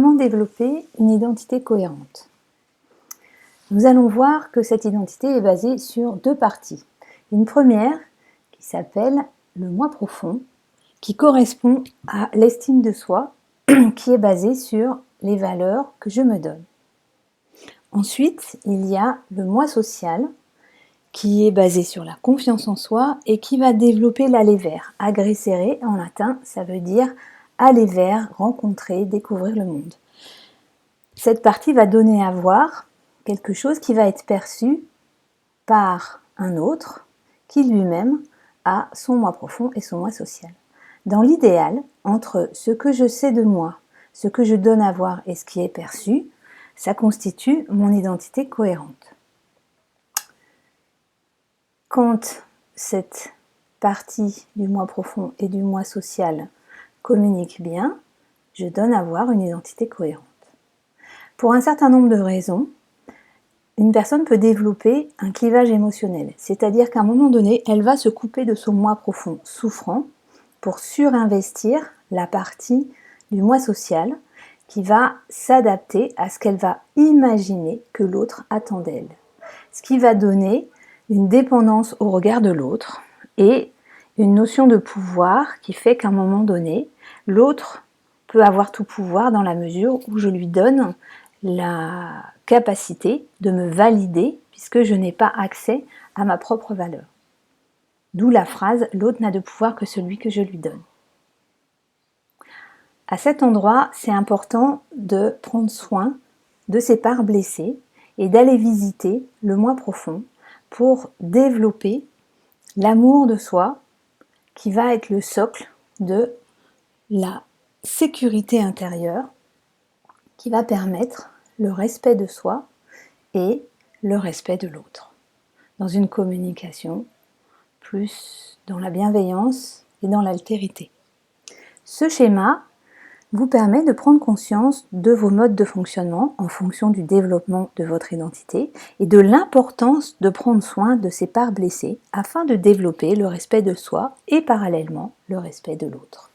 Comment développer une identité cohérente? Nous allons voir que cette identité est basée sur deux parties. Une première qui s'appelle le moi profond, qui correspond à l'estime de soi, qui est basée sur les valeurs que je me donne. Ensuite, il y a le moi social, qui est basé sur la confiance en soi et qui va développer l'aller vers. Aggressere en latin, ça veut dire aller vers, rencontrer, découvrir le monde. Cette partie va donner à voir quelque chose qui va être perçu par un autre qui lui-même a son moi profond et son moi social. Dans l'idéal, entre ce que je sais de moi, ce que je donne à voir et ce qui est perçu, ça constitue mon identité cohérente. Quand cette partie du moi profond et du moi social communiquent bien, je donne à voir une identité cohérente. Pour un certain nombre de raisons, une personne peut développer un clivage émotionnel, c'est-à-dire qu'à un moment donné, elle va se couper de son moi profond souffrant pour surinvestir la partie du moi social qui va s'adapter à ce qu'elle va imaginer que l'autre attend d'elle. Ce qui va donner une dépendance au regard de l'autre et une notion de pouvoir qui fait qu'à un moment donné, l'autre peut avoir tout pouvoir dans la mesure où je lui donne la capacité de me valider puisque je n'ai pas accès à ma propre valeur. D'où la phrase « l'autre n'a de pouvoir que celui que je lui donne ». À cet endroit, c'est important de prendre soin de ces parts blessées et d'aller visiter le moi profond pour développer l'amour de soi qui va être le socle de la sécurité intérieure qui va permettre le respect de soi et le respect de l'autre. Dans une communication plus dans la bienveillance et dans l'altérité. Ce schéma vous permet de prendre conscience de vos modes de fonctionnement en fonction du développement de votre identité et de l'importance de prendre soin de ces parts blessées afin de développer le respect de soi et parallèlement le respect de l'autre.